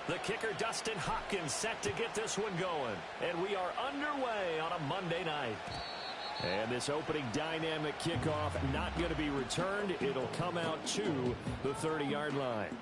The kicker, Dustin Hopkins, set to get this one going. And we are underway on a Monday night. And this opening dynamic kickoff not going to be returned. It'll come out to the 30-yard line.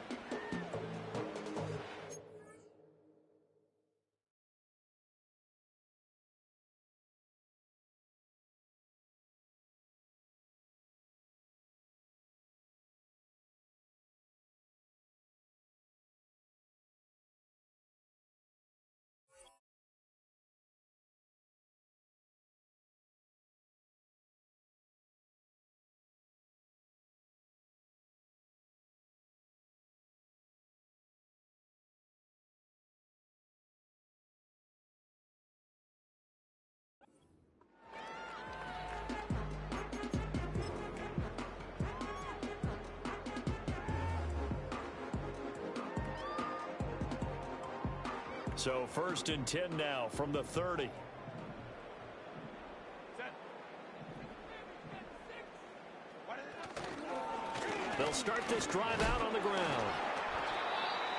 So 1st and 10 now from the 30. They'll start this drive out on the ground.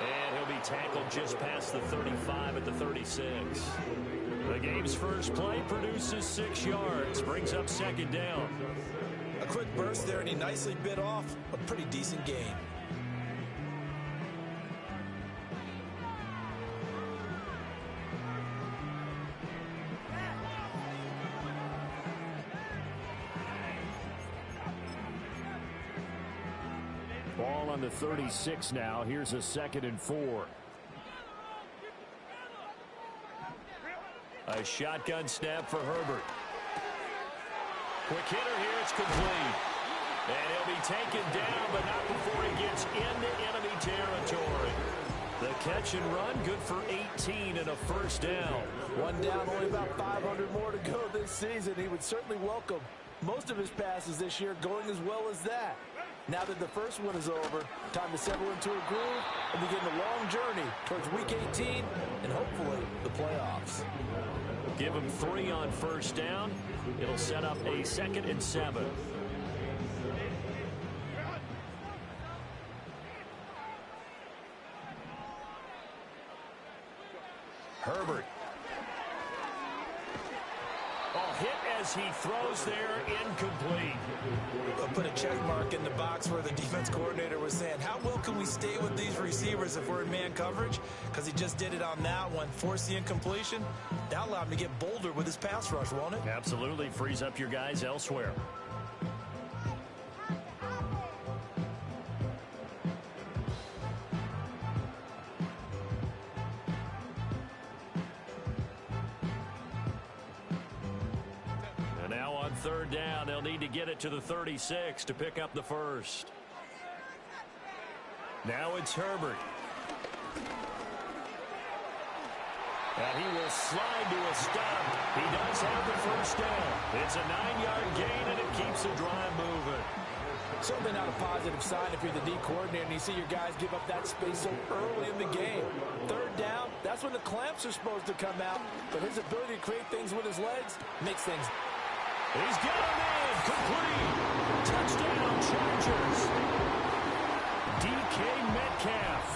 And he'll be tackled just past the 35 at the 36. The game's first play produces 6 yards, brings up 2nd down. A quick burst there, and he nicely bit off a pretty decent gain. Ball on the 36 now. Here's a 2nd and 4. A shotgun snap for Herbert. Quick hitter here. It's complete. And he'll be taken down, but not before he gets into enemy territory. The catch and run, good for 18 and a 1st down. One down, only about 500 more to go this season. He would certainly welcome most of his passes this year going as well as that. Now that the first one is over, time to settle into a groove and begin the long journey towards Week 18 and hopefully the playoffs. Give him 3 on 1st down. It'll set up a 2nd and 7. Herbert. Hit as he throws there, incomplete. They'll put a check mark in the box where the defense coordinator was saying, how well can we stay with these receivers if we're in man coverage? Because he just did it on that one, forced the incompletion. That allowed him to get bolder with his pass rush, won't it? Absolutely, frees up your guys elsewhere. On 3rd down, they'll need to get it to the 36 to pick up the 1st. Now it's Herbert. And he will slide to a stop. He does have the 1st down. It's a 9-yard gain, and it keeps the drive moving. Certainly not a positive sign if you're the D coordinator and you see your guys give up that space so early in the game. 3rd down, that's when the clamps are supposed to come out. But his ability to create things with his legs makes things. He's got him in. Complete. Touchdown, Chargers. DK Metcalf,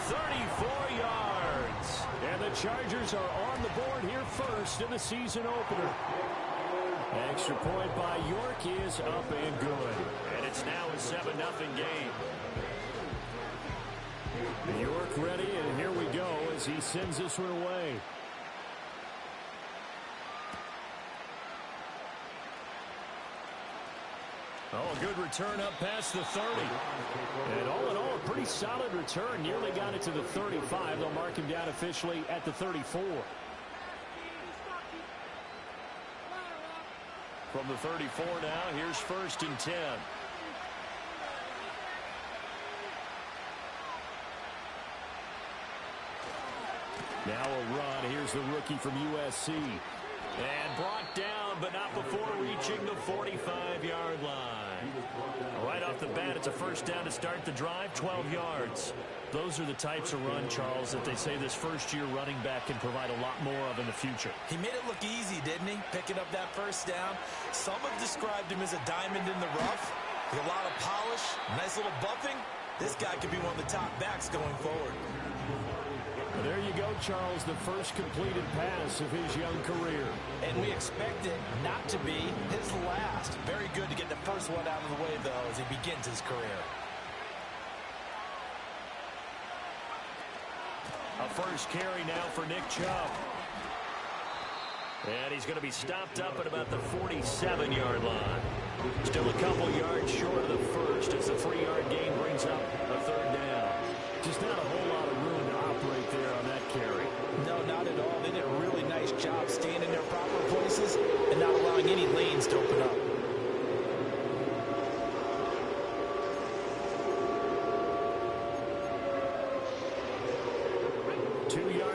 34 yards. And the Chargers are on the board here first in the season opener. Extra point by York is up and good. And it's now a 7-0 game. York ready, and here we go as he sends this one away. Oh, good return up past the 30. And all in all, a pretty solid return. Nearly got it to the 35. They'll mark him down officially at the 34. From the 34 now, here's 1st and 10. Now a run. Here's the rookie from USC. And brought down, but not before reaching the 45-yard line. Right off the bat, it's a first down to start the drive, 12 yards. Those are the types of run, Charles, that they say this first-year running back can provide a lot more of in the future. He made it look easy, didn't he? Picking up that first down. Some have described him as a diamond in the rough. With a lot of polish, nice little buffing. This guy could be one of the top backs going forward. There you go, Charles, the first completed pass of his young career. And we expect it not to be his last. Very good to get the first one out of the way, though, as he begins his career. A first carry now for Nick Chubb. And he's going to be stopped up at about the 47-yard line. Still a couple yards short of the first as the 3-yard gain brings up a third down. Just not a whole lot of room to operate there on that carry. No, not at all. They did a really nice job staying in their proper places and not allowing any lanes to open up.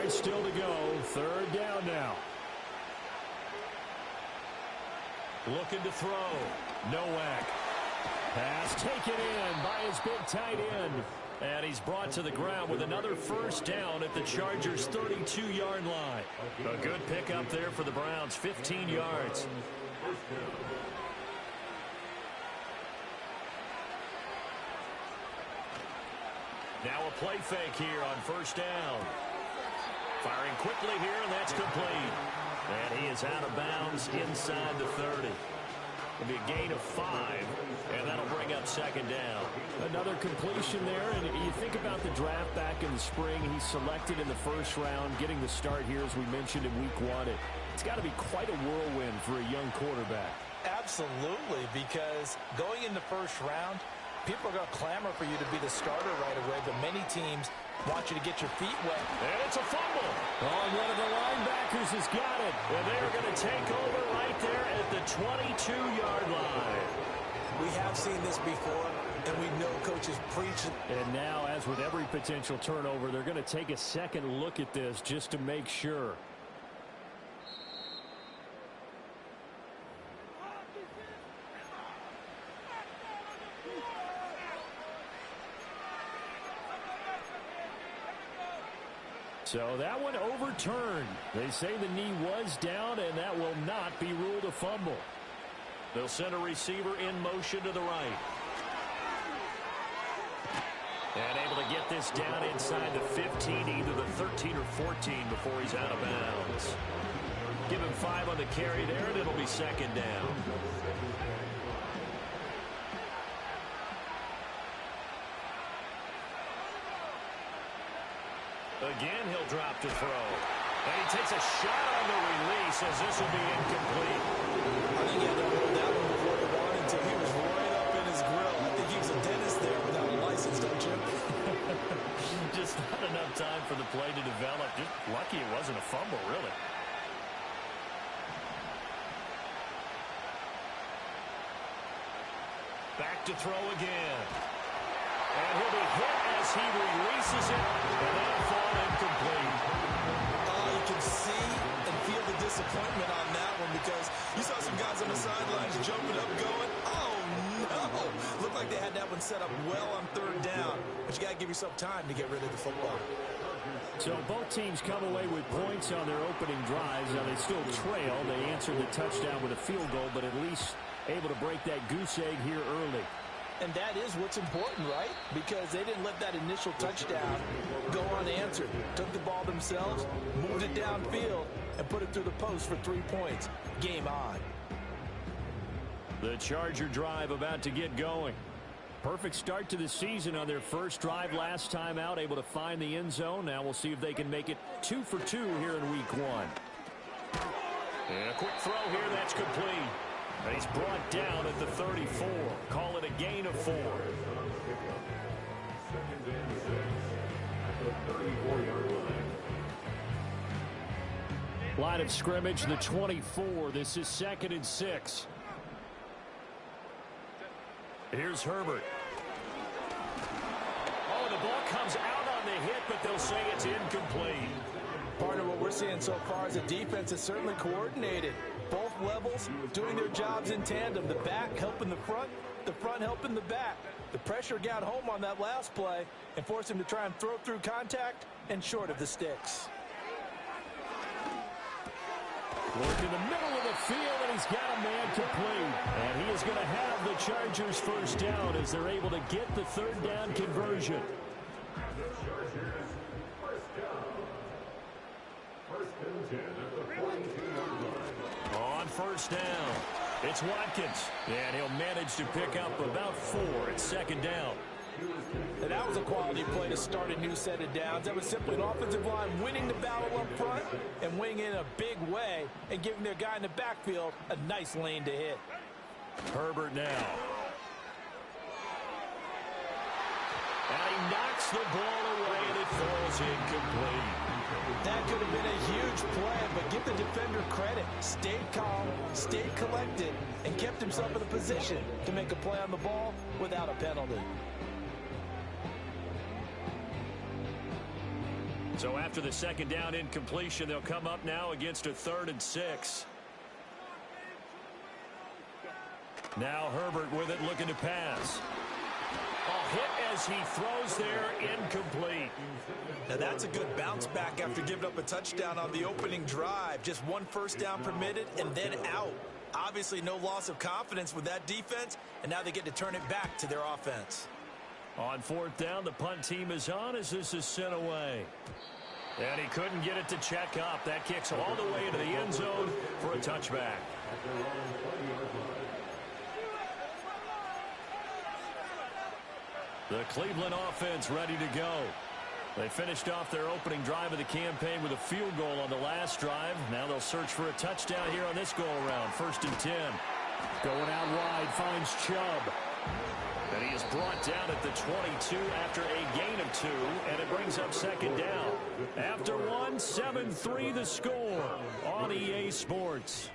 Still to go. Third down now. Looking to throw. Nowak. Pass taken in by his big tight end. And he's brought to the ground with another first down at the Chargers' 32-yard line. A good pickup there for the Browns. 15 yards. Now a play fake here on first down. Firing quickly here, and that's complete. And he is out of bounds inside the 30. It'll be a gain of 5, and that'll bring up second down. Another completion there, and you think about the draft back in the spring. He's selected in the first round, getting the start here, as we mentioned in week 1. It's got to be quite a whirlwind for a young quarterback. Absolutely, because going in the first round, people are going to clamor for you to be the starter right away, but many teams want you to get your feet wet. And it's a fumble. Oh, and one of the linebackers has got it. And they're going to take over right there at the 22-yard line. We have seen this before, and we know coaches preach it. And now, as with every potential turnover, they're going to take a second look at this just to make sure. So that one overturned. They say the knee was down, and that will not be ruled a fumble. They'll send a receiver in motion to the right. And able to get this down inside the 15, either the 13 or 14 before he's out of bounds. Give him 5 on the carry there, and it'll be second down. Again, he'll drop to throw. And he takes a shot on the release as this will be incomplete. I think he had to hold that one before he wanted to. He was right up in his grill. I think he was a dentist there without a license, don't you? Just not enough time for the play to develop. Just lucky it wasn't a fumble, really. Back to throw again. And he'll be hit as he releases it, and that'll fall incomplete. You can see and feel the disappointment on that one because you saw some guys on the sidelines jumping up, going, oh, no. Looked like they had that one set up well on third down, but you got to give yourself time to get rid of the football. So both teams come away with points on their opening drives. Now they still trail. They answered the touchdown with a field goal, but at least able to break that goose egg here early. And that is what's important, right? Because they didn't let that initial touchdown go unanswered. Took the ball themselves, moved it downfield, and put it through the post for 3 points. Game on. The Charger drive about to get going. Perfect start to the season on their first drive last time out, able to find the end zone. Now we'll see if they can make it 2 for 2 here in week 1. And a quick throw here, that's complete. And he's brought down at the 34. Call it a gain of 4. Line of scrimmage, the 24. This is 2nd and 6. Here's Herbert. Oh, the ball comes out on the hit, but they'll say it's incomplete. Partner, what we're seeing so far is the defense is certainly coordinated. Both levels doing their jobs in tandem. The back helping the front, the front helping the back. The pressure got home on that last play and forced him to try and throw through contact and short of the sticks. Work in the middle of the field, and he's got a man complete. And he is going to have the Chargers first down as they're able to get the third down conversion. On first down, it's Watkins. And he'll manage to pick up about 4 at second down. And that was a quality play to start a new set of downs. That was simply an offensive line winning the battle up front and winning in a big way and giving their guy in the backfield a nice lane to hit. Herbert now. And he knocks the ball away and it falls incomplete. That could have been a huge play, but give the defender credit. Stayed calm, stayed collected, and kept himself in a position to make a play on the ball without a penalty. So after the second down incompletion, they'll come up now against a 3rd and 6. Now Herbert with it, looking to pass. A hit as he throws there, incomplete. Now that's a good bounce back after giving up a touchdown on the opening drive. Just 1 first down permitted and then out. Obviously no loss of confidence with that defense, and now they get to turn it back to their offense. On 4th down, the punt team is on as this is sent away. And he couldn't get it to check up. That kicks all the way into the end zone for a touchback. The Cleveland offense ready to go. They finished off their opening drive of the campaign with a field goal on the last drive. Now they'll search for a touchdown here on this go-around. 1st and 10. Going out wide, finds Chubb. And he is brought down at the 22 after a gain of 2, and it brings up second down. After 1, 7-3 the score on EA Sports.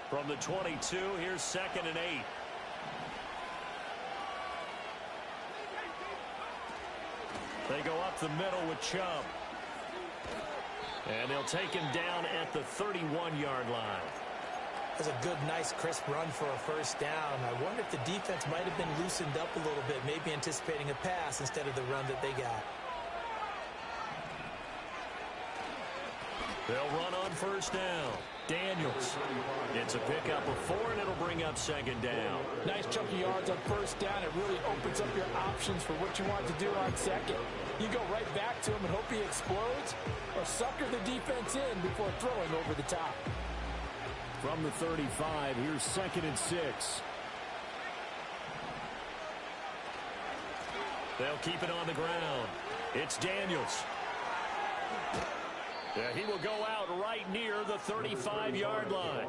From the 22, here's 2nd and 8. They go up the middle with Chubb. And they'll take him down at the 31-yard line. That's a good, nice, crisp run for a first down. I wonder if the defense might have been loosened up a little bit, maybe anticipating a pass instead of the run that they got. They'll run on first down. Daniels. It's a pickup of 4, and it'll bring up second down. Nice chunky yards on first down. It really opens up your options for what you want to do on second. You go right back to him and hope he explodes, or sucker the defense in before throwing over the top. From the 35, here's 2nd and 6. They'll keep it on the ground. It's Daniels. Yeah, he will go out right near the 35-yard line.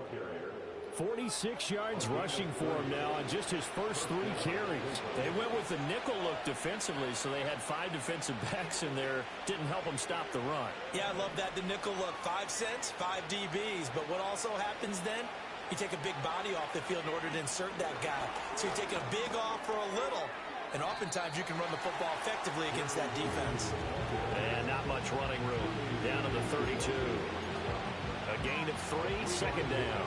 46 yards rushing for him now on just his first 3 carries. They went with the nickel look defensively, so they had 5 defensive backs in there. Didn't help them stop the run. Yeah, I love that, the nickel look. 5 cents, 5 DBs. But what also happens then, you take a big body off the field in order to insert that guy. So you're taking a big off for a little. And oftentimes you can run the football effectively against that defense. And not much running room. Down to the 32. A gain of 3, second down.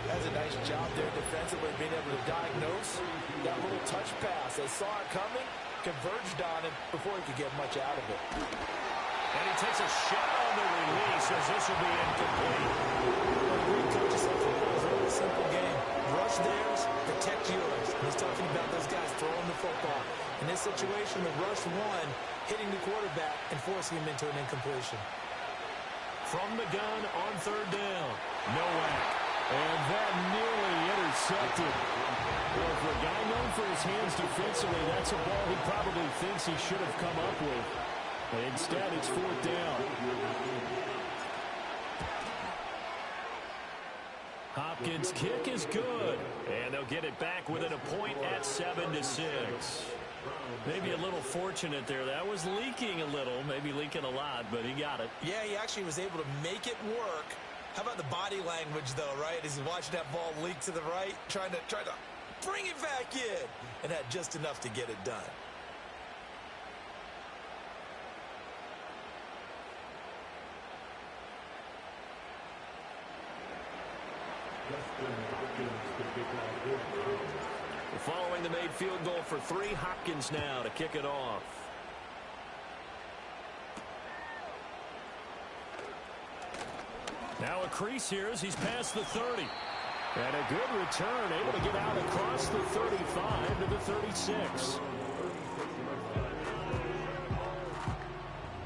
That's a nice job there defensively, being able to diagnose that little touch pass. They saw it coming, converged on it before he could get much out of it. And he takes a shot on the release as this will be incomplete. Great coaches say football is a really simple game. Rush theirs, protect yours. He's talking about those guys throwing the football. In this situation, the rush one, hitting the quarterback and forcing him into an incompletion. From the gun on 3rd down. Nowak. And that nearly intercepted. Well, for a guy known for his hands defensively, that's a ball he probably thinks he should have come up with. But instead, it's 4th down. Hopkins' kick is good. And they'll get it back within a point at 7-6. Maybe a little fortunate there. That was leaking a little, maybe leaking a lot, but he got it. Yeah, he actually was able to make it work. How about the body language, though, right? As he's watching that ball leak to the right, trying to bring it back in, and had just enough to get it done. Following the made field goal for 3, Hopkins now to kick it off. Now a crease here as he's past the 30. And a good return, able to get out across the 35 to the 36.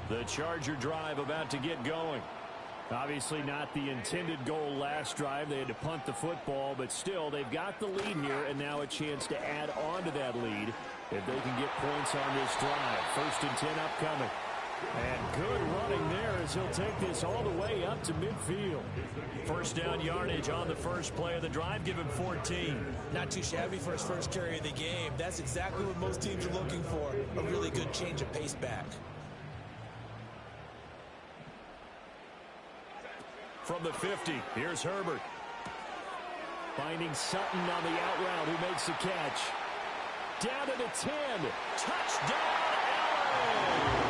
The Charger drive about to get going. Obviously not the intended goal last drive. They had to punt the football, but still they've got the lead here, and now a chance to add on to that lead if they can get points on this drive. 1st and 10 upcoming. And good running there as he'll take this all the way up to midfield. 1st down yardage on the first play of the drive. Give him 14. Not too shabby for his first carry of the game. That's exactly what most teams are looking for. A really good change of pace back. From the 50, here's Herbert. Finding Sutton on the out route, who makes the catch. Down to the 10. Touchdown, Allen!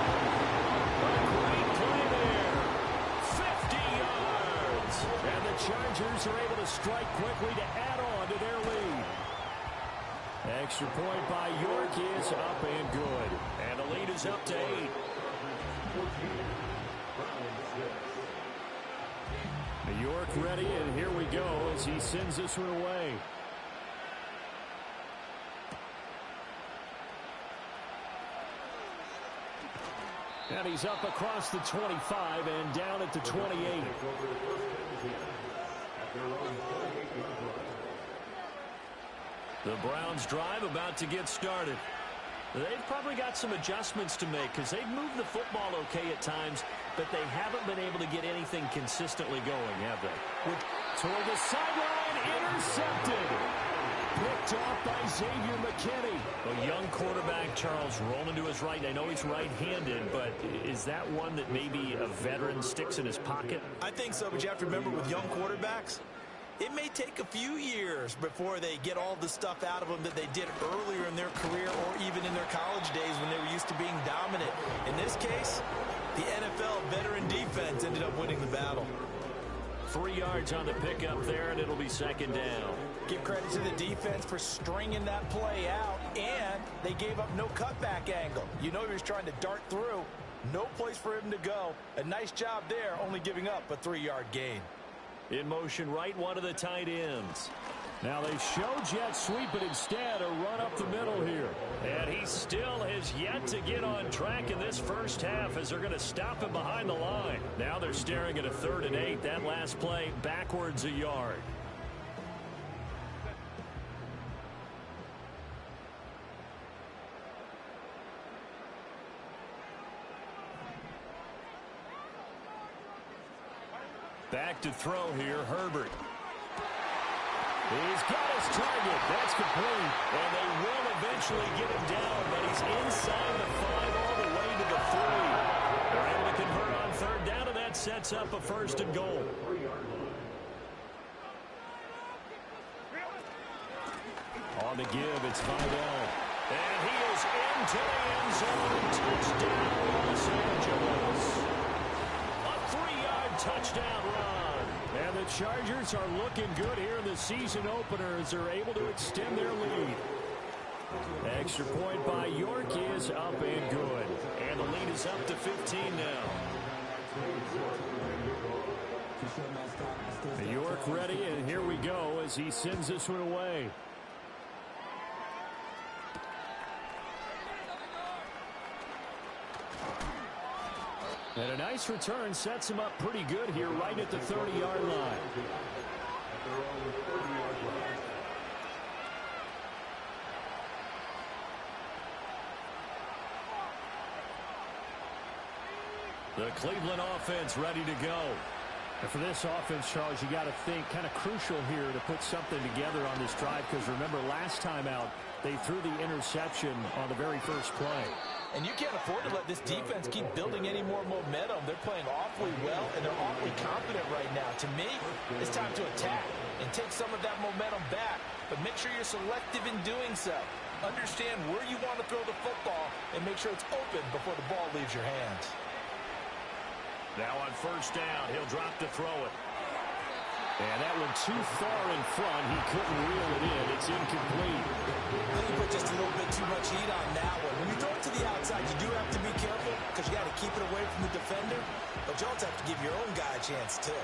Great play there. 50 yards. And the Chargers are able to strike quickly to add on to their lead. Extra point by York is up and good. And the lead is up to 8. York ready, and here we go as he sends this one away. And he's up across the 25 and down at the 28. The Browns drive about to get started. They've probably got some adjustments to make because they've moved the football okay at times, but they haven't been able to get anything consistently going, have they? Toward the sideline, intercepted. Picked off by Xavier McKinney. A young quarterback, Charles, rolling to his right. I know he's right-handed, but is that one that maybe a veteran sticks in his pocket? I think so, but you have to remember with young quarterbacks, it may take a few years before they get all the stuff out of them that they did earlier in their career or even in their college days when they were used to being dominant. In this case, the NFL veteran defense ended up winning the battle. 3 yards on the pickup there, and it'll be 2nd down. Give credit to the defense for stringing that play out, and they gave up no cutback angle. You know he was trying to dart through. No place for him to go. A nice job there, only giving up a 3-yard gain. In motion right, one of the tight ends. Now they show jet sweep, but instead a run up the middle here. And he still has yet to get on track in this first half as they're going to stop him behind the line. Now they're staring at a 3rd and 8. That last play backwards a yard. Back to throw here, Herbert. He's got his target. That's complete. And they will eventually get him down, but he's inside the 5 all the way to the 3. They're able to convert on 3rd down, and that sets up a 1st and goal. On the give, it's Vidal. And he is into the end zone. Touchdown, Los Angeles. A 3-yard touchdown run. And the Chargers are looking good here in the season opener as they're able to extend their lead. Extra point by York is up and good. And the lead is up to 15 now. York ready, and here we go as he sends this one away. And a nice return sets him up pretty good here right at the 30-yard line. The Cleveland offense ready to go. And for this offense, Charles, you got to think kind of crucial here to put something together on this drive because remember last time out they threw the interception on the very first play. And you can't afford to let this defense keep building any more momentum. They're playing awfully well, and they're awfully confident right now. To me, it's time to attack and take some of that momentum back, but make sure you're selective in doing so. Understand where you want to throw the football and make sure it's open before the ball leaves your hands. Now on 1st down, he'll drop to throw it. And that one too far in front. He couldn't reel it in. It's incomplete. I think he put just a little bit too much heat on that one. When you throw it to the outside, you do have to be careful because you got to keep it away from the defender. But you also have to give your own guy a chance, too.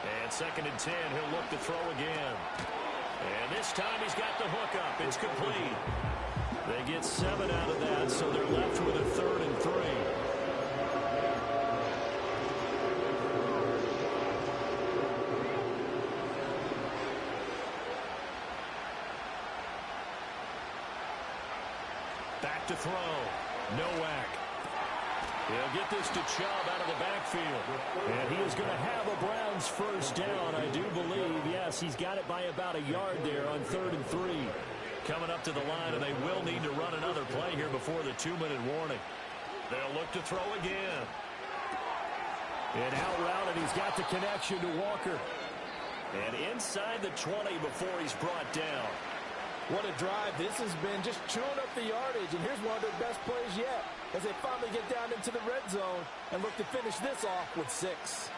And 2nd and 10, he'll look to throw again. And this time he's got the hook up. It's complete. They get 7 out of that, so they're left with a 3rd and 3. Back to throw. Nowak. He'll get this to Chubb out of the backfield. And he is going to have a Browns first down, I do believe. Yes, he's got it by about a yard there on 3rd and 3. Coming up to the line, and they will need to run another play here before the 2-minute warning. They'll look to throw again. And out route, and he's got the connection to Walker. And inside the 20 before he's brought down. What a drive this has been, just chewing up the yardage. And here's one of their best plays yet as they finally get down into the red zone and look to finish this off with 6.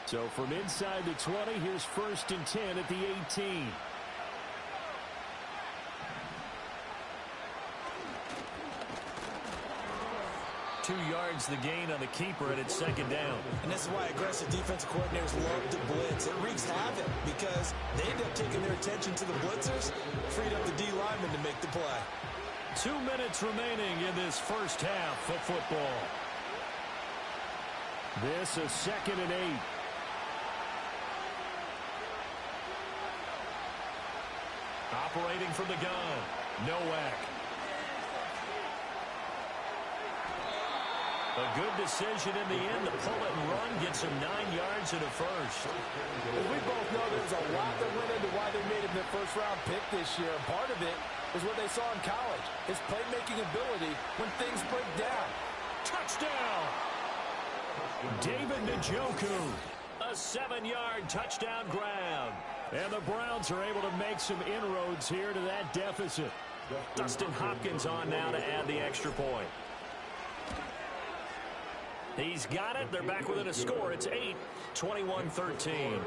So from inside the 20, here's 1st and 10 at the 18. Two yards the gain on the keeper, and it's 2nd down. And this is why aggressive defensive coordinators love to blitz. It wreaks havoc because they end up taking their attention to the blitzers, freed up the D lineman to make the play. 2 minutes remaining in this first half of football. This is 2nd and 8. Operating from the gun, Nowak. A good decision in the end to pull it and run, gets him 9 yards and a first. As we both know, there's a lot that went into why they made him their first-round pick this year. And part of it is what they saw in college, his playmaking ability when things break down. Touchdown! David Njoku, a 7-yard touchdown grab. And the Browns are able to make some inroads here to that deficit. Dustin Hopkins on now to add the extra point. He's got it. They're back within a score. It's 8, 21-13.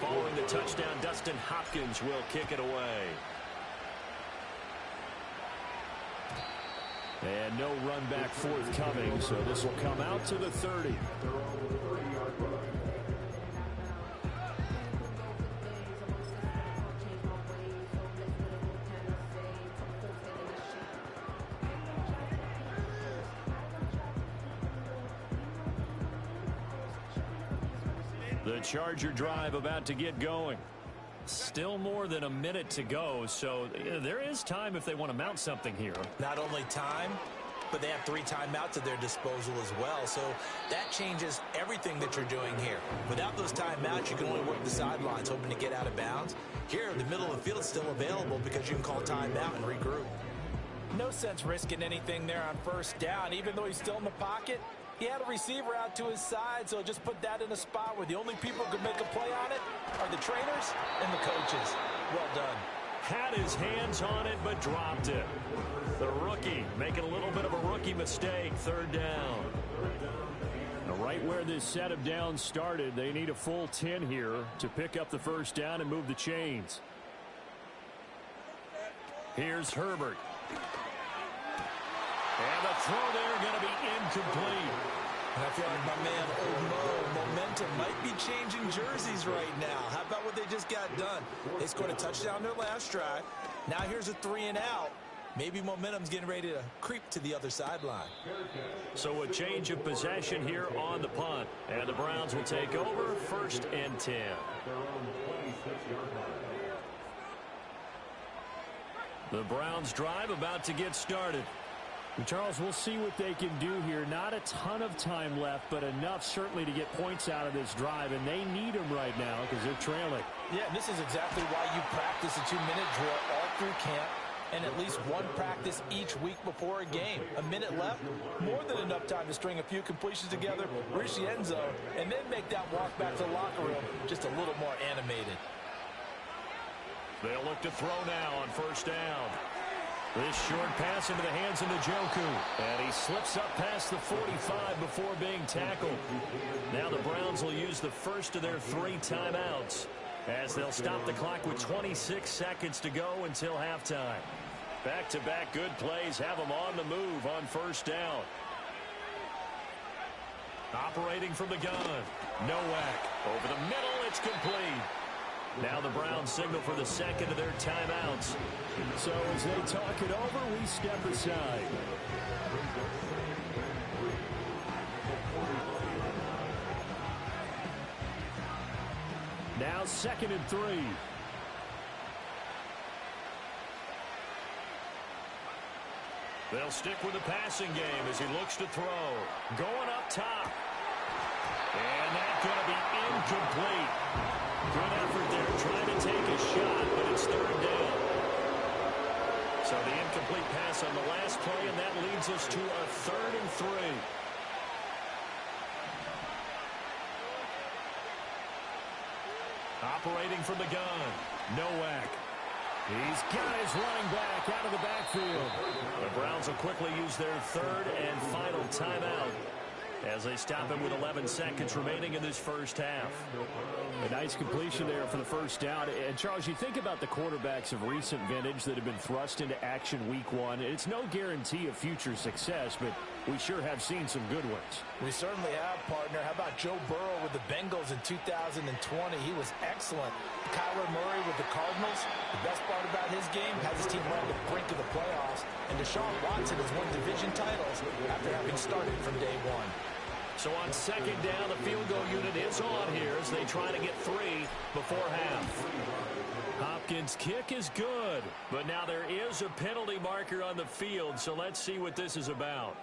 Following the touchdown, Dustin Hopkins will kick it away. And no run back forthcoming, so this will come out to the 30. The Charger drive about to get going. Still more than a minute to go, so there is time if they want to mount something here. Not only time, but they have 3 timeouts at their disposal as well, so that changes everything that you're doing here. Without those timeouts, you can only work the sidelines, hoping to get out of bounds. Here, the middle of the field is still available because you can call timeout and regroup. No sense risking anything there on first down, even though he's still in the pocket. He had a receiver out to his side, so just put that in a spot where the only people who can make a play on it are the trainers and the coaches. Well done. Had his hands on it, but dropped it. The rookie making a little bit of a rookie mistake, 3rd down. Now, right where this set of downs started, they need a full 10 here to pick up the first down and move the chains. Here's Herbert. And the throw there going to be incomplete. And I feel like my man, Old Mo, momentum might be changing jerseys right now. How about what they just got done? They scored a touchdown their last drive. Now here's a 3 and out. Maybe momentum's getting ready to creep to the other sideline. So a change of possession here on the punt. And the Browns will take over 1st and 10. The Browns drive about to get started. And Charles, we'll see what they can do here. Not a ton of time left, but enough certainly to get points out of this drive, and they need them right now because they're trailing. Yeah, and this is exactly why you practice a 2-minute drill all through camp. and at least one practice each week before a game. A minute left, more than enough time to string a few completions together, reach the end zone, and then make that walk back to the locker room just a little more animated. They'll look to throw now on first down. This short pass into the hands of Njoku. And he slips up past the 45 before being tackled. Now the Browns will use the first of their 3 timeouts as they'll stop the clock with 26 seconds to go until halftime. Back-to-back good plays have them on the move on first down. Operating from the gun. Nowak. Over the middle, it's complete. Now the Browns signal for the second of their timeouts. So as they talk it over, we step aside. Now 2nd and 3. They'll stick with the passing game as he looks to throw. Going up top. And that's going to be incomplete. Good effort there, trying to take a shot, but it's 3rd down. So the incomplete pass on the last play, and that leads us to a 3rd and 3. Operating from the gun, Nowak. He's got his running back out of the backfield. The Browns will quickly use their 3rd and final timeout as they stop him with 11 seconds remaining in this first half. A nice completion there for the first down. And, Charles, you think about the quarterbacks of recent vintage that have been thrust into action week 1. It's no guarantee of future success, but we sure have seen some good ones. We certainly have, partner. How about Joe Burrow with the Bengals in 2020? He was excellent. Kyler Murray with the Cardinals. The best part about his game has his team right at the brink of the playoffs. And Deshaun Watson has won division titles after having started from day 1. So on 2nd down, the field goal unit is on here as they try to get 3 before half. Hopkins' kick is good, but now there is a penalty marker on the field, so let's see what this is about.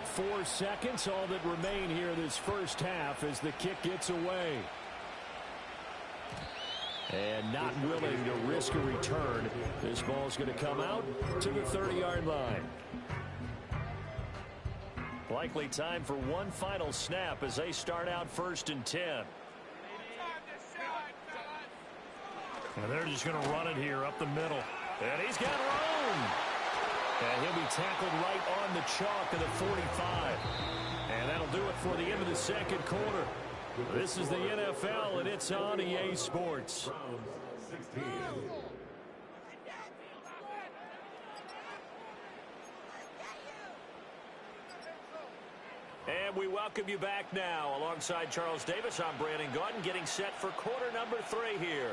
Four seconds, all that remain here this first half as the kick gets away. And not willing to risk a return. This ball's going to come out to the 30-yard line. Likely time for one final snap as they start out 1st and 10. And they're just going to run it here up the middle. And he's got room. And he'll be tackled right on the chalk of the 45. And that'll do it for the end of the 2nd quarter. This is the NFL, and it's on EA Sports. And we welcome you back now. Alongside Charles Davis, I'm Brandon Gaudin, getting set for quarter number 3 here.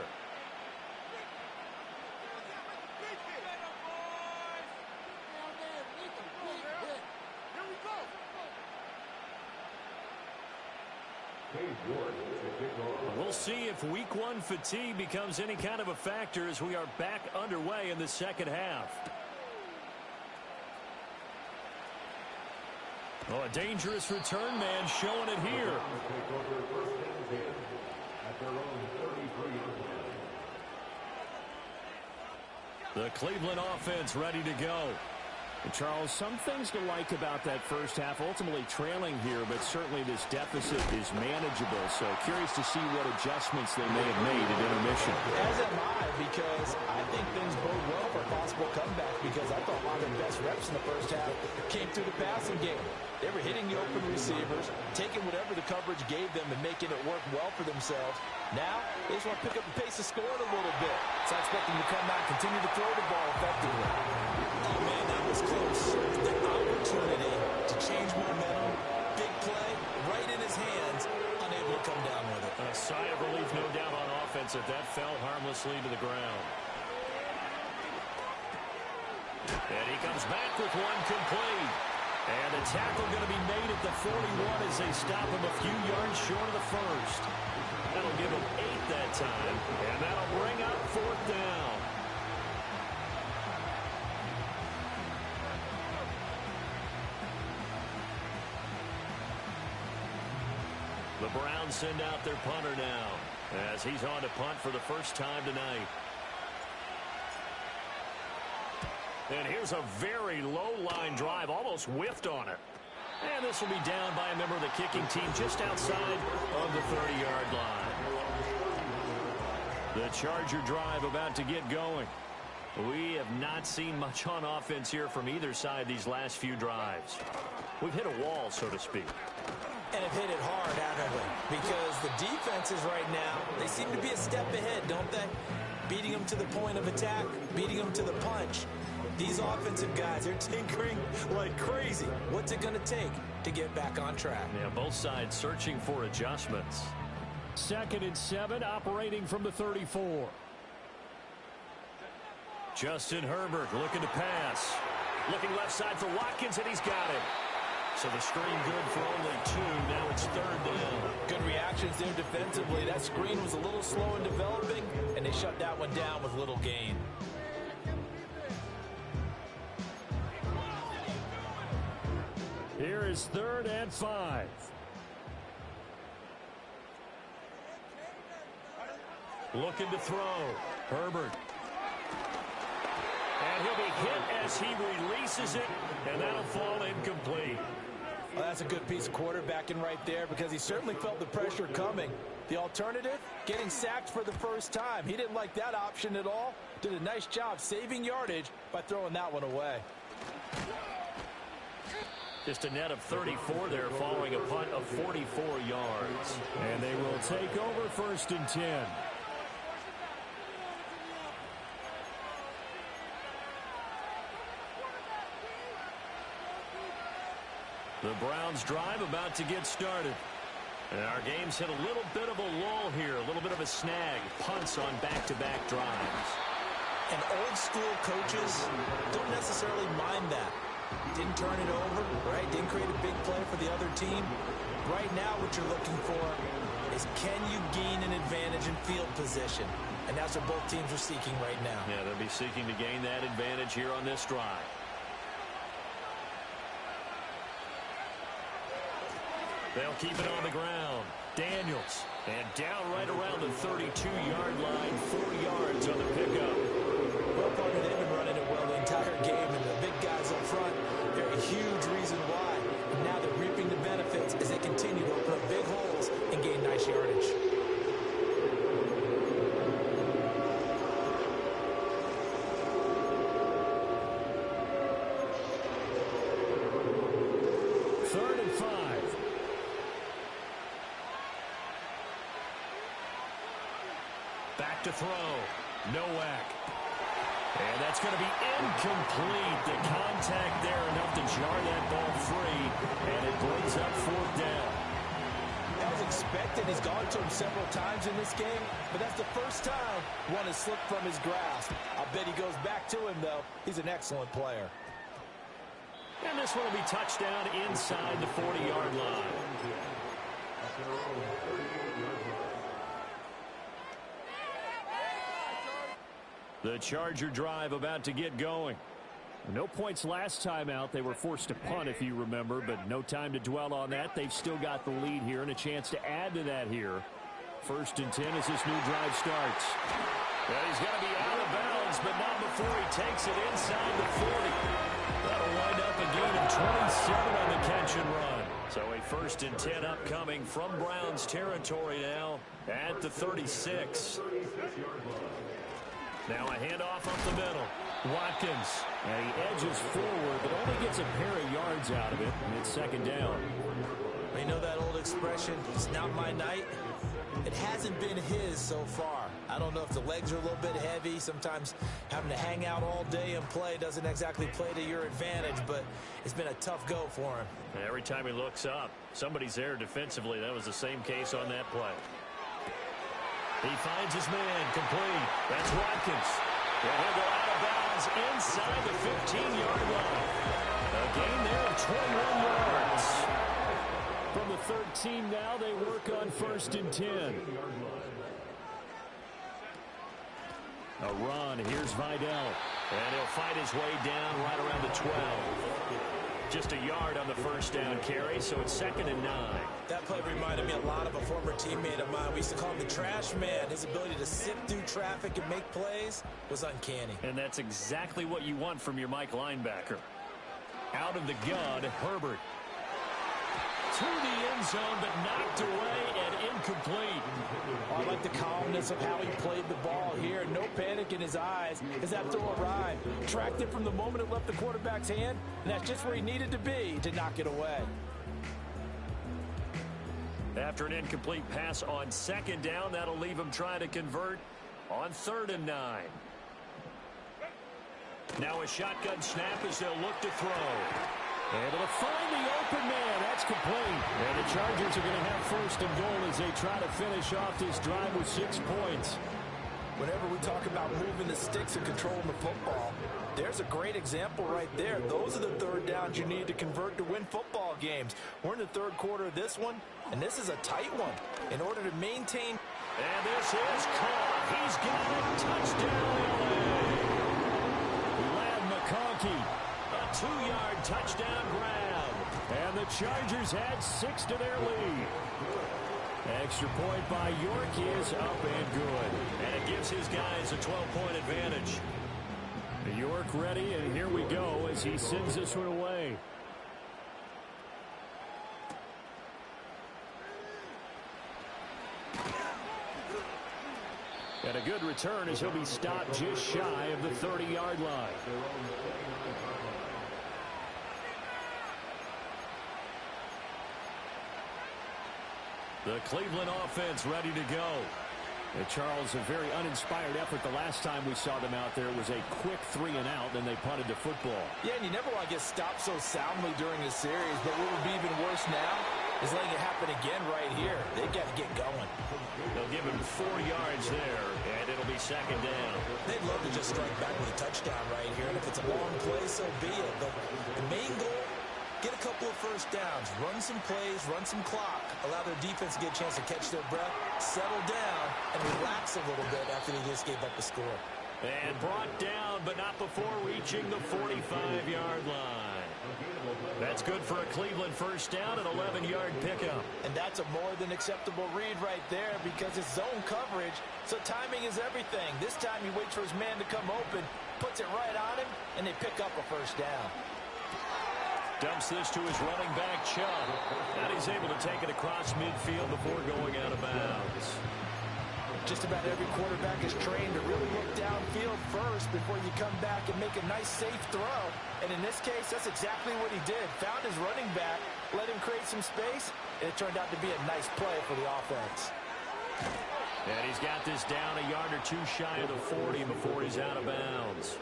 We'll see if week 1 fatigue becomes any kind of a factor as we are back underway in the second half. Oh, a dangerous return man showing it here. The Cleveland offense ready to go. And Charles, some things to like about that first half, ultimately trailing here, but certainly this deficit is manageable. So curious to see what adjustments they may have made at intermission. As am I, because I think things bode well for a possible comeback, because I thought a lot of their best reps in the first half came through the passing game. They were hitting the open receivers, taking whatever the coverage gave them and making it work well for themselves. Now, they just want to pick up the pace of scoring a little bit. So I expect them to come out and continue to throw the ball effectively. Oh, man, that was close. The opportunity to change momentum, big play, right in his hands, unable to come down with it. A sigh of relief, no doubt, on offense if that fell harmlessly to the ground. And he comes back with one complete. And the tackle going to be made at the 41 as they stop him a few yards short of the first. That'll give him 8 that time, and that'll bring up 4th down. The Browns send out their punter now as he's on to punt for the first time tonight. And here's a very low line drive, almost whiffed on it. And this will be down by a member of the kicking team just outside of the 30-yard line. The Charger drive about to get going. We have not seen much on offense here from either side these last few drives. We've hit a wall, so to speak. And have hit it hard, haven't we? Because the defenses right now, they seem to be a step ahead, don't they? Beating them to the point of attack, beating them to the punch. These offensive guys, they're tinkering like crazy. What's it going to take to get back on track? Yeah, both sides searching for adjustments. 2nd and 7, operating from the 34. Justin Herbert looking to pass. Looking left side for Watkins, and he's got it. So the screen good for only 2. Now it's 3rd down. Good reactions there defensively. That screen was a little slow in developing, and they shut that one down with little gain. Here is 3rd and 5. Looking to throw. Herbert. And he'll be hit as he releases it, and that'll fall incomplete. Well, that's a good piece of quarterbacking right there because he certainly felt the pressure coming. The alternative, getting sacked for the first time. He didn't like that option at all. Did a nice job saving yardage by throwing that one away. Just a net of 34 there following a punt of 44 yards. And they will take over 1st and 10. The Browns drive about to get started. And our game's hit a little bit of a lull here, a little bit of a snag. Punts on back-to-back drives. And old school coaches don't necessarily mind that. Didn't turn it over, right? Didn't create a big play for the other team. Right now what you're looking for is can you gain an advantage in field position? And that's what both teams are seeking right now. Yeah, they'll be seeking to gain that advantage here on this drive. They'll keep it on the ground. Daniels. And down right around the 32-yard line, 4 yards on the pickup. Well, partner, they've been running it well the entire game, and the big guys up front, they're a huge reason why. And now they're reaping the benefits as they continue to open up big holes and gain nice yardage. To throw. Nowak. And that's going to be incomplete. The contact there enough to jar that ball free. And it brings up 4th down. That was expected. He's gone to him several times in this game, but that's the first time one has slipped from his grasp. I'll bet he goes back to him, though. He's an excellent player. And this one will be touchdown inside the 40-yard line. The Charger drive about to get going. No points last time out. They were forced to punt, if you remember, but no time to dwell on that. They've still got the lead here and a chance to add to that here. 1st and 10 as this new drive starts. Well, he's going to be out of bounds, but not before he takes it inside the 40. That'll wind up a gain of 27 on the catch and run. So a 1st and 10 upcoming from Browns territory now at the 36. Now a handoff up the middle. Watkins. And he edges forward, but only gets a pair of yards out of it, and it's 2nd down. You know that old expression, it's not my night? It hasn't been his so far. I don't know if the legs are a little bit heavy. Sometimes having to hang out all day and play doesn't exactly play to your advantage, but it's been a tough go for him. And every time he looks up, somebody's there defensively. That was the same case on that play. He finds his man, complete. That's Watkins. And he'll go out of bounds inside the 15-yard line. A gain there of 21 yards. From the 13 now, they work on 1st and 10. A run. Here's Vidal. And he'll fight his way down right around the 12. Just a yard on the first down carry, so it's 2nd and 9. That play reminded me a lot of a former teammate of mine. We used to call him the trash man. His ability to sift through traffic and make plays was uncanny. And that's exactly what you want from your Mike linebacker. Out of the gun, Herbert. To the end zone, but knocked away and incomplete. I like the calmness of how he played the ball here. No panic in his eyes as that throw arrived. Tracked it from the moment it left the quarterback's hand, and that's just where he needed to be to knock it away. After an incomplete pass on 2nd down, that'll leave him trying to convert on 3rd and 9. Now a shotgun snap as they'll look to throw. Able to find the open man. That's complete. And the Chargers are going to have 1st and goal as they try to finish off this drive with 6 points. Whenever we talk about moving the sticks and controlling the football, there's a great example right there. Those are the 3rd downs you need to convert to win football games. We're in the 3rd quarter of this one, and this is a tight one. In order to maintain... And this is caught. He's got it. Touchdown, LA. Lad McConkey. A 2-yard touchdown grab. And the Chargers add 6 to their lead. Extra point by York is up and good. And it gives his guys a 12-point advantage. York ready, and here we go as he sends this one away. And a good return as he'll be stopped just shy of the 30-yard line. The Cleveland offense ready to go. And Charles, a very uninspired effort the last time we saw them out there. It was a quick 3 and out, then they punted the football. Yeah, and you never want to get stopped so soundly during a series, but what would be even worse now is letting it happen again right here. They got to get going. They'll give him 4 yards there, and it'll be 2nd down. They'd love to just strike back with a touchdown right here, and if it's a long play, so be it. But the main goal, get a couple of 1st downs, run some plays, run some clock, allow their defense to get a chance to catch their breath, settle down, and relax a little bit after they just gave up the score. And brought down, but not before reaching the 45-yard line. That's good for a Cleveland 1st down, an 11-yard pickup. And that's a more than acceptable read right there because it's zone coverage, so timing is everything. This time he waits for his man to come open, puts it right on him, and they pick up a 1st down. Dumps this to his running back, Chubb. And he's able to take it across midfield before going out of bounds. Just about every quarterback is trained to really look downfield first before you come back and make a nice, safe throw. And in this case, that's exactly what he did. Found his running back, let him create some space, and it turned out to be a nice play for the offense. And he's got this down a yard or 2 shy of the 40 before he's out of bounds.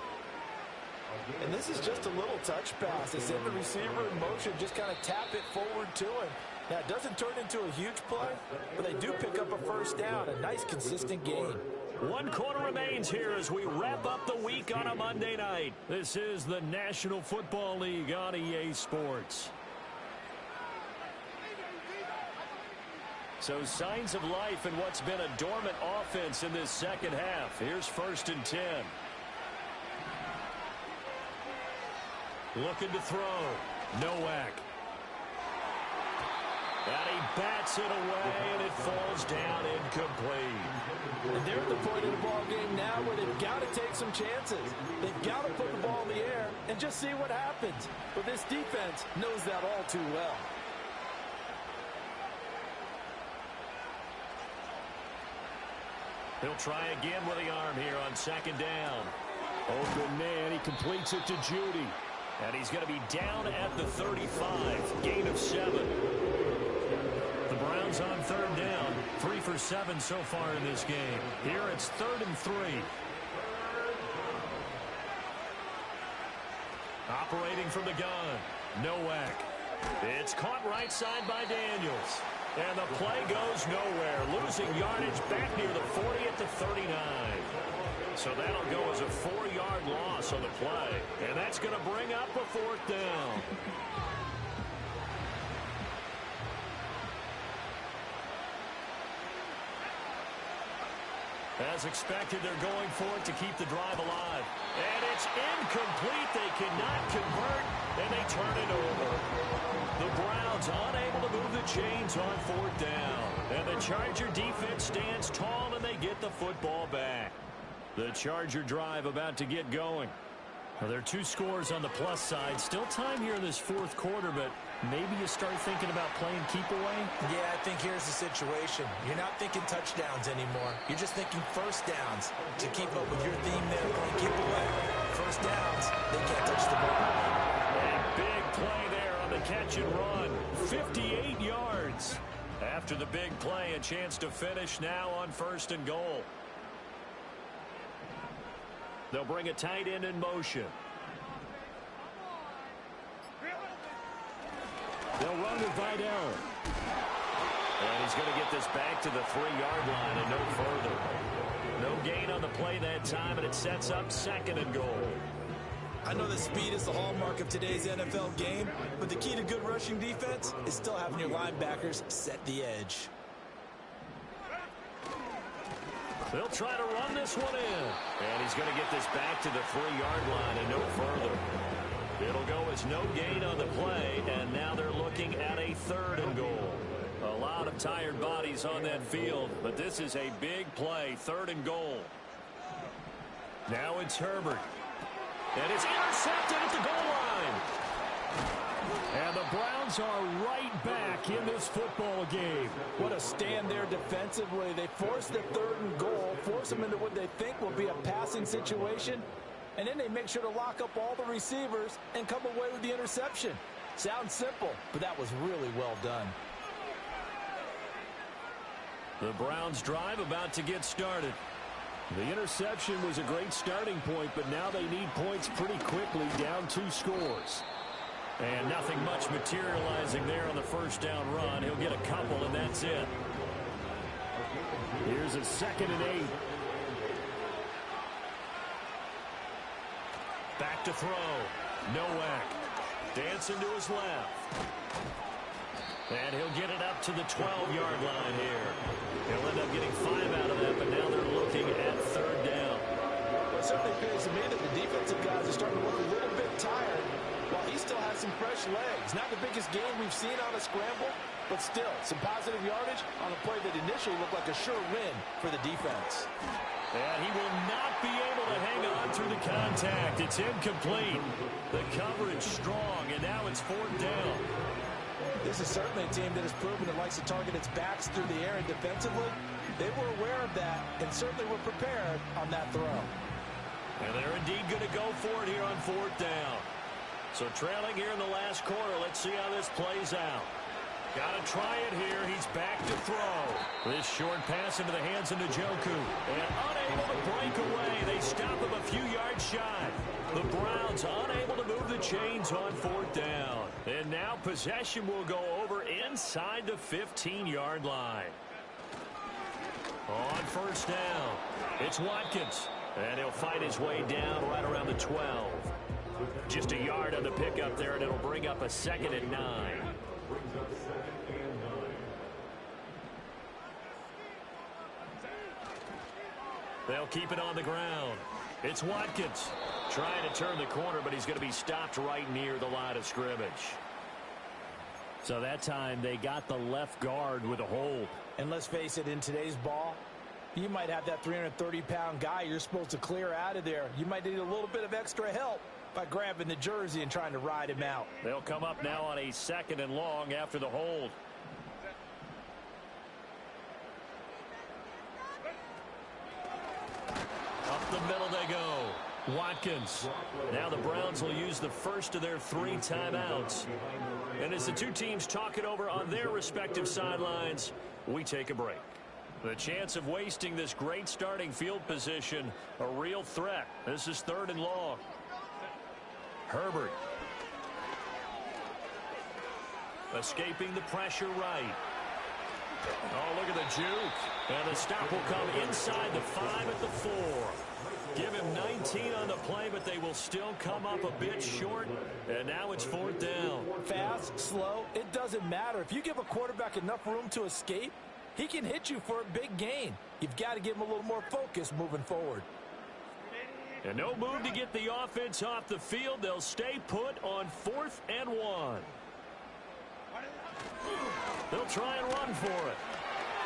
And this is just a little touch pass. They send the receiver in motion, just kind of tap it forward to him. Now, it doesn't turn into a huge play, but they do pick up a 1st down, a nice, consistent game. 1 quarter remains here as we wrap up the week on a Monday night. This is the National Football League on EA Sports. So signs of life in what's been a dormant offense in this 2nd half. Here's 1st and 10. Looking to throw. Nowak. And he bats it away, and it falls down incomplete. And they're at the point of the ball game now where they've got to take some chances. They've got to put the ball in the air and just see what happens. But this defense knows that all too well. He'll try again with the arm here on 2nd down. Open man, he completes it to Judy. And he's going to be down at the 35, gain of 7. The Browns on 3rd down, 3 for 7 so far in this game. Here it's 3rd and 3. Operating from the gun, Nowak. It's caught right side by Daniels. And the play goes nowhere, losing yardage back near the 40 at the 39. So that'll go as a 4-yard loss on the play. And that's going to bring up a 4th down. As As expected, they're going for it to keep the drive alive. And it's incomplete. They cannot convert, and they turn it over. The Browns unable to move the chains on fourth down. And the Charger defense stands tall, and they get the football back. The Charger drive about to get going. Well, there are 2 scores on the plus side. Still time here in this fourth quarter, but maybe you start thinking about playing keep away? Yeah, I think here's the situation. You're not thinking touchdowns anymore. You're just thinking first downs to keep up with your theme there, playing keep away. First downs, they can't touch the ball. A big play there on the catch and run. 58 yards. After the big play, a chance to finish now on first and goal. They'll bring a tight end in motion. They'll run with Vidal. And he's going to get this back to the 3-yard line and no further. No gain on the play that time, and it sets up second and goal. I know that speed is the hallmark of today's NFL game, but the key to good rushing defense is still having your linebackers set the edge. They'll try to run this one in. And he's going to get this back to the 3-yard line and no further. It'll go as no gain on the play, and now they're looking at a third and goal. A lot of tired bodies on that field, but this is a big play, third and goal. Now it's Herbert. And it's intercepted at the goal line. And the Browns are right back in this football game. What a stand there defensively. They force the third and goal, force them into what they think will be a passing situation, and then they make sure to lock up all the receivers and come away with the interception. Sounds simple, but that was really well done. The Browns drive about to get started. The interception was a great starting point, but now they need points pretty quickly, down 2 scores. And nothing much materializing there on the first down run. He'll get a couple, and that's it. Here's a 2nd and 8. Back to throw. Nowak. Dancing to his left. And he'll get it up to the 12-yard line here. He'll end up getting 5 out of that, but now they're looking at third down. Well, it certainly appears to me that the defensive guys are starting to look a little bit tired, while he still has some fresh legs. Not the biggest game we've seen on a scramble, but still, some positive yardage on a play that initially looked like a sure win for the defense. And he will not be able to hang on through the contact. It's incomplete. The coverage strong, and now it's fourth down. This is certainly a team that has proven it likes to target its backs through the air, and defensively, they were aware of that and certainly were prepared on that throw. And they're indeed going to go for it here on fourth down. So trailing here in the last quarter, let's see how this plays out. Got to try it here. He's back to throw. This short pass into the hands of Njoku. And unable to break away. They stop him a few yards shy. The Browns unable to move the chains on fourth down. And now possession will go over inside the 15-yard line. On first down, it's Watkins. And he'll fight his way down right around the 12. Just a yard on the pickup there, and it'll bring up a 2nd and 9. They'll keep it on the ground. It's Watkins trying to turn the corner, but he's going to be stopped right near the line of scrimmage. So that time they got the left guard with a hold. And let's face it, in today's ball, you might have that 330-pound guy you're supposed to clear out of there. You might need a little bit of extra help by grabbing the jersey and trying to ride him out. They'll come up now on a 2nd and long after the hold. Up the middle they go. Watkins. Now the Browns will use the first of their 3 timeouts. And as the 2 teams talk it over on their respective sidelines, we take a break. The chance of wasting this great starting field position, a real threat. This is 3rd and long. Herbert. Escaping the pressure right. Oh, look at the juke. And the stop will come inside the 5 at the 4. Give him 19 on the play, but they will still come up a bit short. And now it's 4th down. Fast, slow, it doesn't matter. If you give a quarterback enough room to escape, He can hit you for a big gain. You've got to give him a little more focus moving forward. And no move to get the offense off the field. They'll stay put on 4th and 1. They'll try and run for it.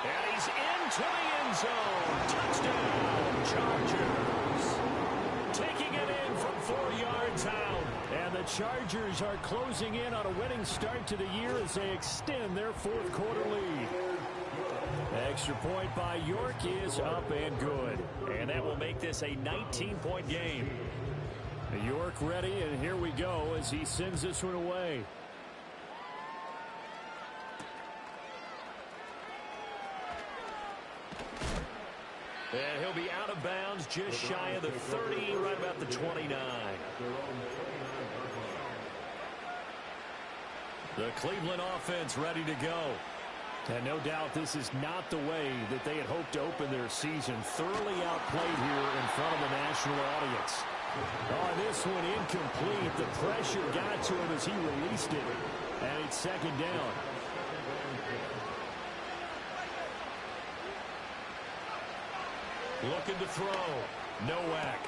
And he's into the end zone. Touchdown, Chargers. Taking it in from 4 yards out. And the Chargers are closing in on a winning start to the year as they extend their 4th quarter lead. Extra point by York is up and good. And that will make this a 19-point game. York ready, and here we go as he sends this one away. And he'll be out of bounds just shy of the 30, right about the 29. The Cleveland offense ready to go. And no doubt this is not the way that they had hoped to open their season. Thoroughly outplayed here in front of a national audience. Oh, this one incomplete. The pressure got to him as he released it. And it's 2nd down. Looking to throw. Nowak.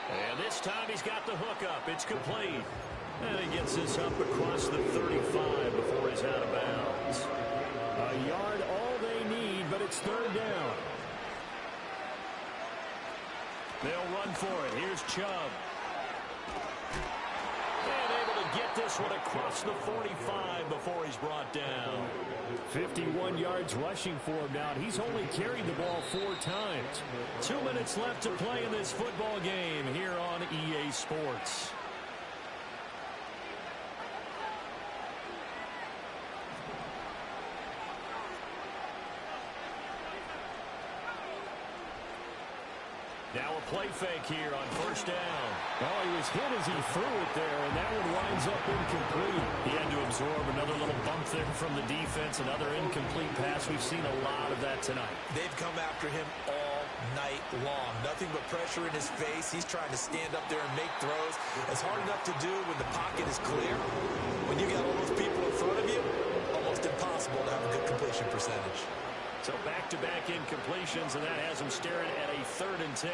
And this time he's got the hook up. It's complete. And he gets this up across the 35 before he's out of bounds. A yard all they need, but it's 3rd down. They'll run for it. Here's Chubb. And able to get this one across the 45 before he's brought down. 51 yards rushing for him now. He's only carried the ball 4 times. 2 minutes left to play in this football game here on EA Sports. Now a play fake here on 1st down. Oh, he was hit as he threw it there, and that one winds up incomplete. He had to absorb another little bump there from the defense, another incomplete pass. We've seen a lot of that tonight. They've come after him all night long. Nothing but pressure in his face. He's trying to stand up there and make throws. It's hard enough to do when the pocket is clear. When you got all those people in front of you, almost impossible to have a good completion percentage. So back-to-back incompletions, and that has him staring at a 3rd and 10.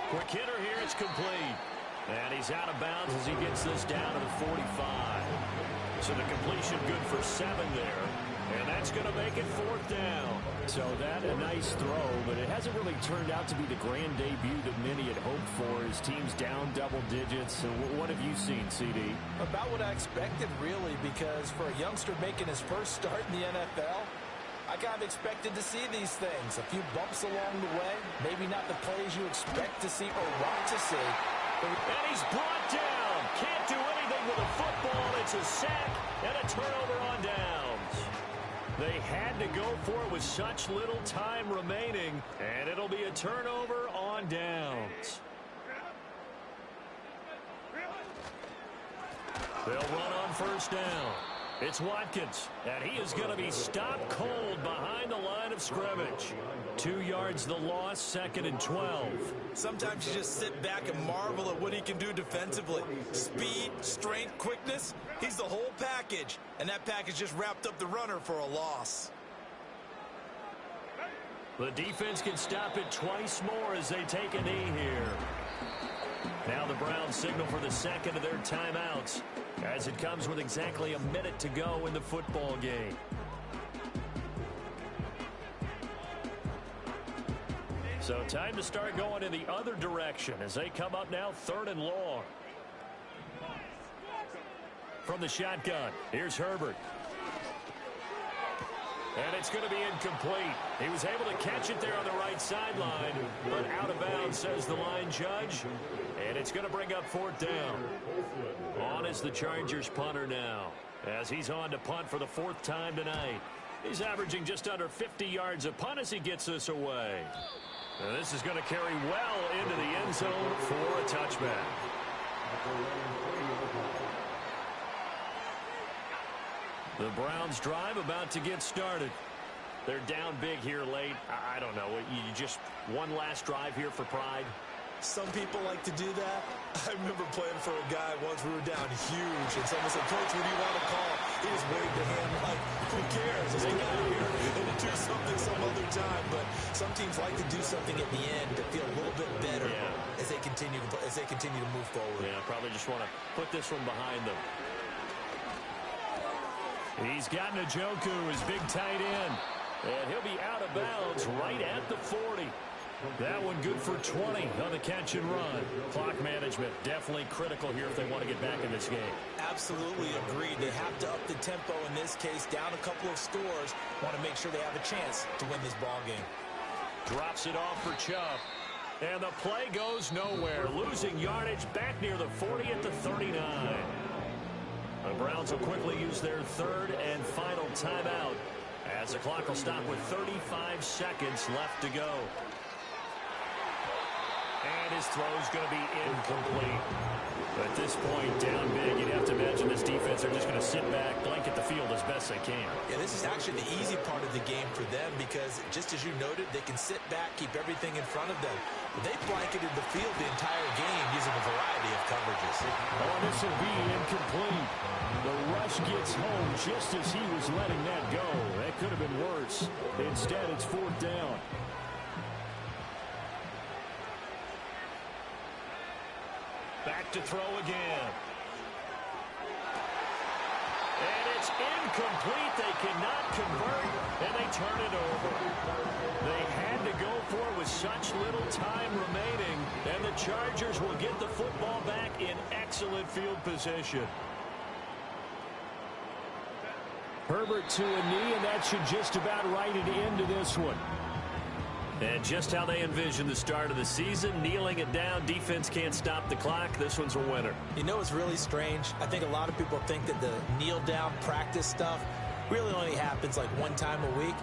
Quick hitter here, it's complete. And he's out of bounds as he gets this down to the 45. So the completion good for 7 there. And that's going to make it 4th down. So that a nice throw, but it hasn't really turned out to be the grand debut that many had hoped for. His team's down double digits. So what have you seen, CD? About what I expected, really, because for a youngster making his first start in the NFL, I kind of expected to see these things. A few bumps along the way, maybe not the plays you expect to see or want to see. And he's brought down. Can't do anything with a football. It's a sack and a turnover on downs. They had to go for it with such little time remaining, and it'll be a turnover on downs. They'll run on 1st down. It's Watkins, and he is going to be stopped cold behind the line of scrimmage. 2 yards the loss, 2nd and 12. Sometimes you just sit back and marvel at what he can do defensively. Speed, strength, quickness, he's the whole package. And that package just wrapped up the runner for a loss. The defense can stop it twice more as they take a knee here. Now the Browns signal for the 2nd of their timeouts, as it comes with exactly a minute to go in the football game. So time to start going in the other direction as they come up now 3rd and long. From the shotgun, here's Herbert. And it's going to be incomplete. He was able to catch it there on the right sideline, but out of bounds, says the line judge. And it's going to bring up 4th down. On is the Chargers punter now, as he's on to punt for the 4th time tonight. He's averaging just under 50 yards a punt as he gets this away. And this is going to carry well into the end zone for a touchback. The Browns drive about to get started. They're down big here late. I don't know. You just one last drive here for pride. Some people like to do that. I remember playing for a guy once. We were down huge, and someone said, "Coach, what do you want to call?" he just waved the hand like, who cares? Let's get out of here and do something some other time. But some teams like to do something at the end to feel a little bit better as they continue to move forward. Yeah, probably just want to put this one behind them. He's got Njoku, his big tight end. And he'll be out of bounds right at the 40. That one good for 20 on the catch and run. Clock management definitely critical here if they want to get back in this game. Absolutely agreed. They have to up the tempo in this case, down a couple of scores. Want to make sure they have a chance to win this ball game. Drops it off for Chubb. And the play goes nowhere. Losing yardage back near the 40 at the 39. The Browns will quickly use their third and final timeout as the clock will stop with 35 seconds left to go. And his throw is going to be incomplete. At this point, down big, you'd have to imagine this defense are just going to sit back, blanket the field as best they can. Yeah, this is actually the easy part of the game for them because, just as you noted, they can sit back, keep everything in front of them. But they blanketed the field the entire game using a variety of coverages. Oh, this will be incomplete. The rush gets home just as he was letting that go. That could have been worse. Instead, it's fourth down. Back to throw again. And it's incomplete. They cannot convert, and they turn it over. They had to go for it with such little time remaining, and the Chargers will get the football back in excellent field position. Herbert to a knee, and that should just about write it into this one. And just how they envisioned the start of the season, kneeling it down, defense can't stop the clock. This one's a winner. You know, it's really strange. I think a lot of people think that the kneel-down practice stuff really only happens like one time a week.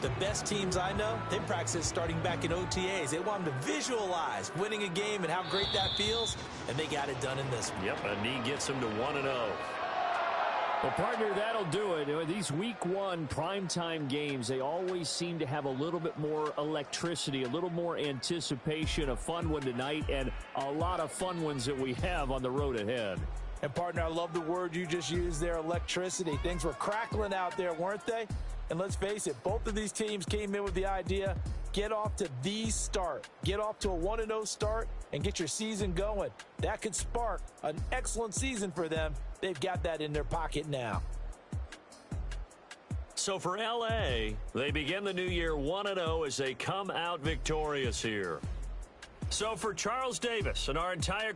The best teams I know, they practice starting back in OTAs. They want them to visualize winning a game and how great that feels, and they got it done in this one. Yep, a knee gets them to 1-0. Well, partner, that'll do it. These week one primetime games, they always seem to have a little bit more electricity, a little more anticipation. A fun one tonight, and a lot of fun ones that we have on the road ahead. And, partner, I love the word you just used there, electricity. Things were crackling out there, weren't they? And let's face it, both of these teams came in with the idea, get off to the start. Get off to a 1-0 start and get your season going. That could spark an excellent season for them. They've got that in their pocket now. So for L.A., they begin the new year 1-0 as they come out victorious here. So for Charles Davis and our entire